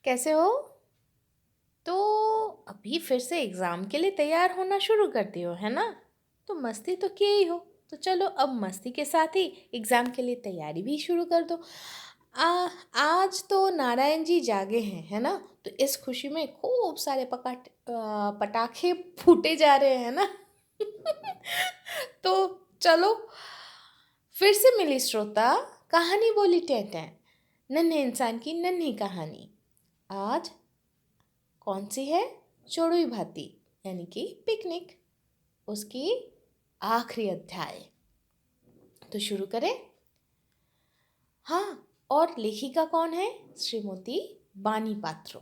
कैसे हो? तो अभी फिर से एग्ज़ाम के लिए तैयार होना शुरू कर दिए हो, है ना? तो मस्ती तो किए ही हो, तो चलो अब मस्ती के साथ ही एग्ज़ाम के लिए तैयारी भी शुरू कर दो। आज तो नारायण जी जागे हैं, है ना? तो इस खुशी में खूब सारे पटाखे फूटे जा रहे हैं ना? तो चलो फिर से मिली श्रोता, कहानी बोली टेंटें, नन्हे इंसान की नन्ही कहानी। आज कौन सी है? चोड़ुई भाती यानी कि पिकनिक, उसकी आखिरी अध्याय। तो शुरू करें। हाँ, और लेखिका कौन है? श्रीमती बानी पात्रो।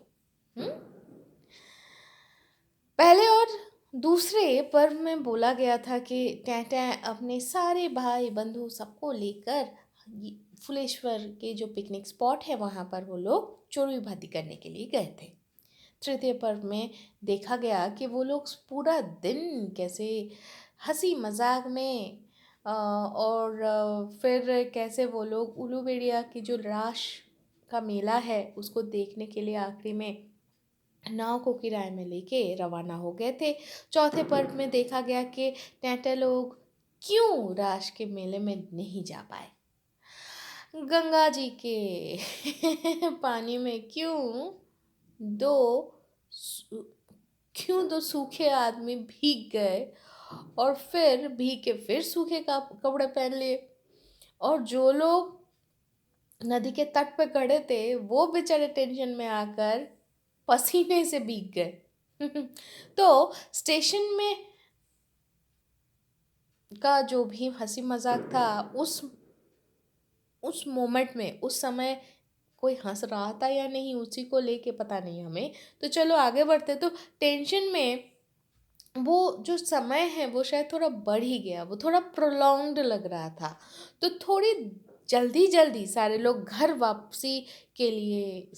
पहले और दूसरे पर्व में बोला गया था कि टैं अपने सारे भाई बंधु सबको लेकर फुलेश्वर के जो पिकनिक स्पॉट है वहाँ पर वो लोग चोरुई भाती करने के लिए गए थे। तृतीय पर्व में देखा गया कि वो लोग पूरा दिन कैसे हंसी मजाक में और फिर कैसे वो लोग उलूबेड़िया की जो रास का मेला है उसको देखने के लिए आखिरी में नाव को किराए में लेके रवाना हो गए थे। चौथे पर्व में देखा गया कि टैंटे लोग क्यों रास के मेले में नहीं जा पाए। गंगा जी के पानी में दो सू- क्यों दो सूखे आदमी भीग गए और फिर भीग के फिर सूखे का कपड़े पहन लिए, और जो लोग नदी के तट पे खड़े थे वो बेचारे टेंशन में आकर पसीने से भीग गए। तो स्टेशन में का जो भी हंसी मजाक था उस मोमेंट में, उस समय कोई हंस रहा था या नहीं उसी को लेके पता नहीं हमें। तो चलो आगे बढ़ते। तो टेंशन में वो जो समय है वो शायद थोड़ा बढ़ ही गया, वो थोड़ा प्रोलॉन्ग्ड लग रहा था। तो थोड़ी जल्दी जल्दी सारे लोग घर वापसी के लिए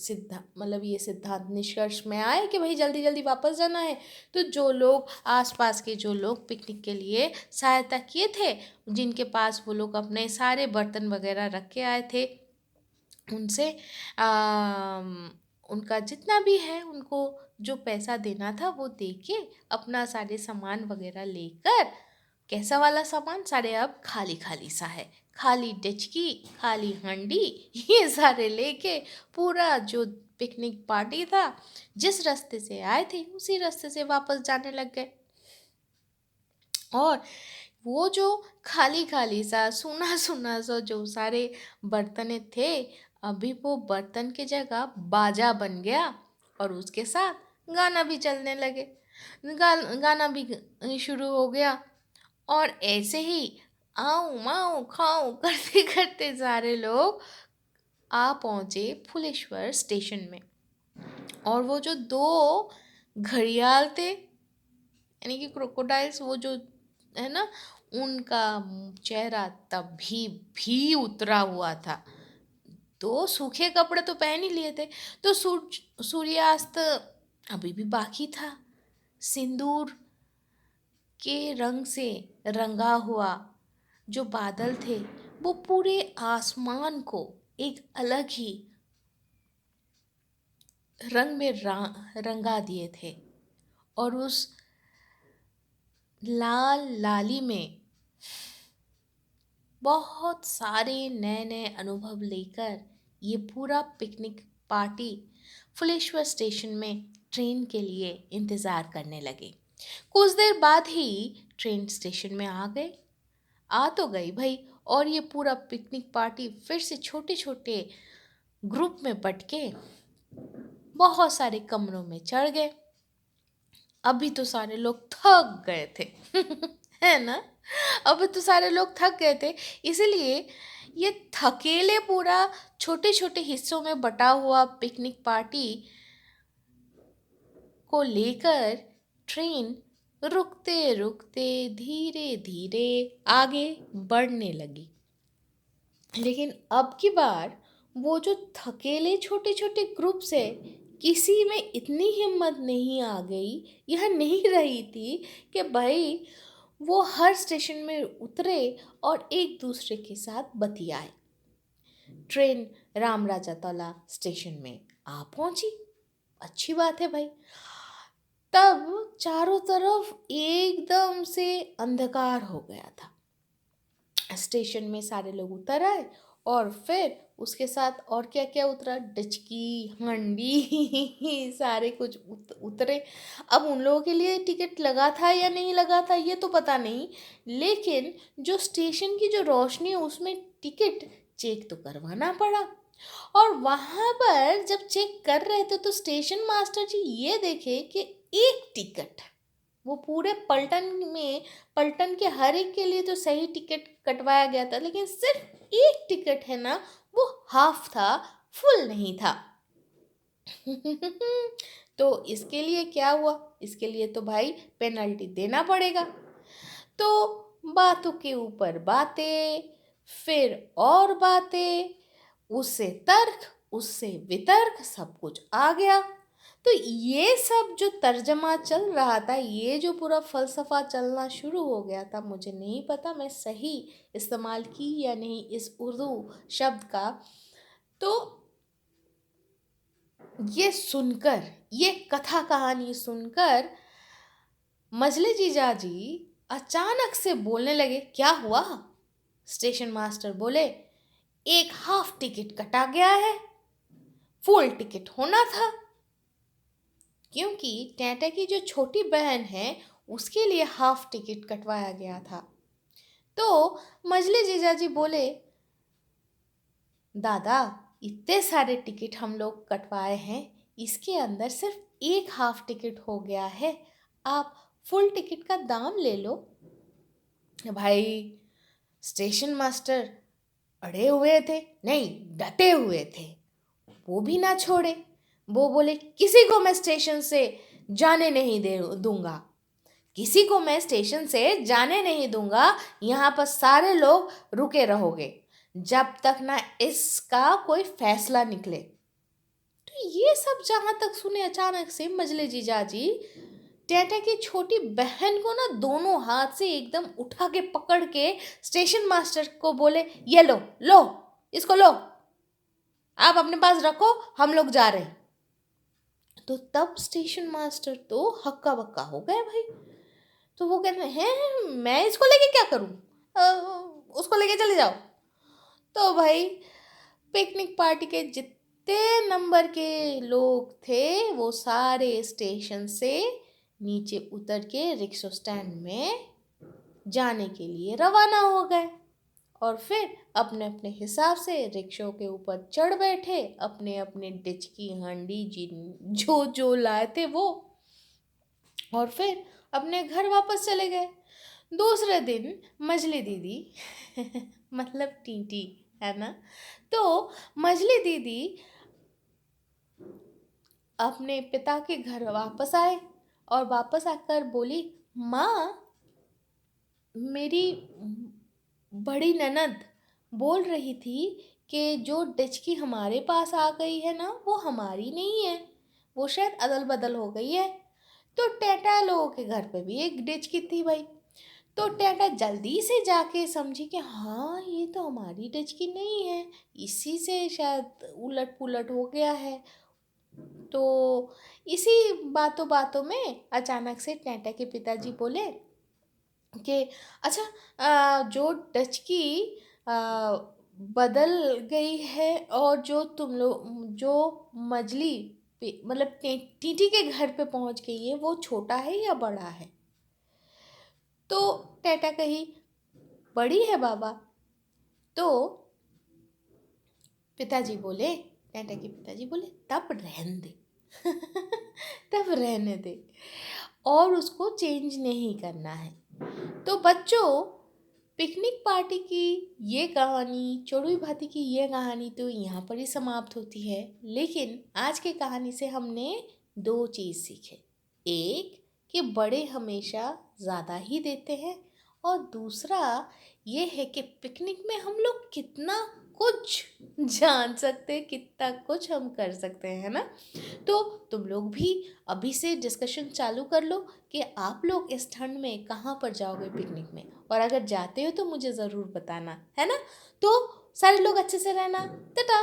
ये सिद्धांत निष्कर्ष में आए कि भाई जल्दी जल्दी वापस जाना है। तो जो लोग आसपास के जो लोग पिकनिक के लिए सहायता किए थे, जिनके पास वो लोग अपने सारे बर्तन वगैरह रख के आए थे, उनसे उनका जितना भी है उनको जो पैसा देना था वो दे के अपना सारे सामान वगैरह लेकर, कैसा वाला सामान, सारे अब खाली खाली सा है, खाली डेचकी, खाली हांडी, ये सारे लेके पूरा जो पिकनिक पार्टी था जिस रास्ते से आए थे उसी रास्ते से वापस जाने लग गए। और वो जो खाली खाली सा सूना सूना सा जो सारे बर्तन थे, अभी वो बर्तन की जगह बाजा बन गया और उसके साथ गाना भी चलने लगे। गाना भी शुरू हो गया, और ऐसे ही आओ माओ खाओ करते करते सारे लोग आ पहुंचे फुलेश्वर स्टेशन में। और वो जो दो घड़ियाल थे यानी कि क्रोकोडाइल्स, वो जो है ना, उनका चेहरा तभी भी उतरा हुआ था। तो सूखे कपड़े तो पहन ही लिए थे। तो सूर्यास्त अभी भी बाकी था। सिंदूर के रंग से रंगा हुआ जो बादल थे वो पूरे आसमान को एक अलग ही रंग में रंगा दिए थे। और उस लाल लाली में बहुत सारे नए नए अनुभव लेकर ये पूरा पिकनिक पार्टी फुलेश्वर स्टेशन में ट्रेन के लिए इंतज़ार करने लगे। कुछ देर बाद ही ट्रेन स्टेशन में आ तो गई भाई, और ये पूरा पिकनिक पार्टी फिर से छोटे छोटे ग्रुप में बट के बहुत सारे कमरों में चढ़ गए। अभी तो सारे लोग थक गए थे। है ना? अभी तो सारे लोग थक गए थे, इसीलिए ये थकेले पूरा छोटे छोटे हिस्सों में बटा हुआ पिकनिक पार्टी को लेकर ट्रेन रुकते रुकते धीरे धीरे आगे बढ़ने लगी। लेकिन अब की बार वो जो थकेले छोटे छोटे ग्रुप से किसी में इतनी हिम्मत नहीं आ गई, यह नहीं रही थी कि भाई वो हर स्टेशन में उतरे और एक दूसरे के साथ बतियाए। ट्रेन राम राजा तौला स्टेशन में आ पहुंची। अच्छी बात है भाई। तब चारों तरफ एकदम से अंधकार हो गया था। स्टेशन में सारे लोग उतर आए और फिर उसके साथ और क्या क्या उतरा, डचकी, हांडी सारे कुछ उतरे। अब उन लोगों के लिए टिकट लगा था या नहीं लगा था ये तो पता नहीं, लेकिन जो स्टेशन की जो रोशनी है उसमें टिकट चेक तो करवाना पड़ा। और वहां पर जब चेक कर रहे थे तो स्टेशन मास्टर जी ये देखे कि एक टिकट, वो पूरे पलटन के हर एक के लिए तो सही टिकट कटवाया गया था, लेकिन सिर्फ एक टिकट है ना वो हाफ था, फुल नहीं था। तो इसके लिए क्या हुआ, इसके लिए तो भाई पेनल्टी देना पड़ेगा। तो बातों के ऊपर बातें, फिर और बातें, उससे तर्क, उससे वितर्क, सब कुछ आ गया। तो ये सब जो तर्जमा चल रहा था, ये जो पूरा फलसफा चलना शुरू हो गया था, मुझे नहीं पता मैं सही इस्तेमाल की या नहीं इस उर्दू शब्द का। तो ये सुनकर, ये कथा कहानी सुनकर मजले जीजा जी अचानक से बोलने लगे, क्या हुआ? स्टेशन मास्टर बोले, एक हाफ टिकट कटा गया है, फुल टिकट होना था। क्योंकि टेंटे की जो छोटी बहन है उसके लिए हाफ टिकट कटवाया गया था। तो मजले जीजा जी बोले, दादा इतने सारे टिकट हम लोग कटवाए हैं, इसके अंदर सिर्फ एक हाफ टिकट हो गया है, आप फुल टिकट का दाम ले लो। भाई स्टेशन मास्टर अड़े हुए थे, नहीं डटे हुए थे, वो भी ना छोड़े। वो बोले, किसी को मैं स्टेशन से जाने नहीं दे दूंगा, किसी को मैं स्टेशन से जाने नहीं दूंगा, यहाँ पर सारे लोग रुके रहोगे जब तक ना इसका कोई फैसला निकले। तो ये सब जहां तक सुने, अचानक से मजले जीजा जी टेटे की छोटी बहन को ना दोनों हाथ से एकदम उठा के पकड़ के स्टेशन मास्टर को बोले, ये लो लो, इसको लो, आप अपने पास रखो, हम लोग जा रहे हैं। तो तब स्टेशन मास्टर तो हक्का बक्का हो गए भाई। तो वो कहते हैं, मैं इसको लेके क्या करूं? उसको लेके चले जाओ। तो भाई पिकनिक पार्टी के जितने नंबर के लोग थे वो सारे स्टेशन से नीचे उतर के रिक्शा स्टैंड में जाने के लिए रवाना हो गए। और फिर अपने अपने हिसाब से रिक्शों के ऊपर चढ़ बैठे, अपने अपने डिचकी हांडी जिन जो जो लाए थे वो, और फिर अपने घर वापस चले गए। दूसरे दिन मजली दीदी मतलब टीटी है ना, तो मजली दीदी अपने पिता के घर वापस आए और वापस आकर बोली, माँ मेरी बड़ी ननद बोल रही थी कि जो डिचकी हमारे पास आ गई है ना वो हमारी नहीं है, वो शायद अदल बदल हो गई है। तो टेटा लोगों के घर पे भी एक डिचकी थी भाई। तो टेटा जल्दी से जाके समझी कि हाँ ये तो हमारी डिचकी नहीं है, इसी से शायद उलट पुलट हो गया है। तो इसी बातों बातों में अचानक से टेटा के पिताजी बोले कि अच्छा, जो डच की आ, बदल गई है और जो तुम लोग जो मजली मतलब टीटी के घर पे पहुंच गई है वो छोटा है या बड़ा है? तो टेटा कही, बड़ी है बाबा। तो पिताजी बोले, टेटा के पिताजी बोले, तब रहने दे तब रहने दे, और उसको चेंज नहीं करना है। तो बच्चों, पिकनिक पार्टी की ये कहानी, चोड़ुई भाती की ये कहानी तो यहाँ पर ही समाप्त होती है। लेकिन आज की कहानी से हमने दो चीज़ सीखे। एक, कि बड़े हमेशा ज़्यादा ही देते हैं, और दूसरा ये है कि पिकनिक में हम लोग कितना कुछ जान सकते हैं, कितना कुछ हम कर सकते हैं, है ना। तो तुम लोग भी अभी से डिस्कशन चालू कर लो कि आप लोग इस ठंड में कहाँ पर जाओगे पिकनिक में, और अगर जाते हो तो मुझे ज़रूर बताना, है ना। तो सारे लोग अच्छे से रहना, टाटा।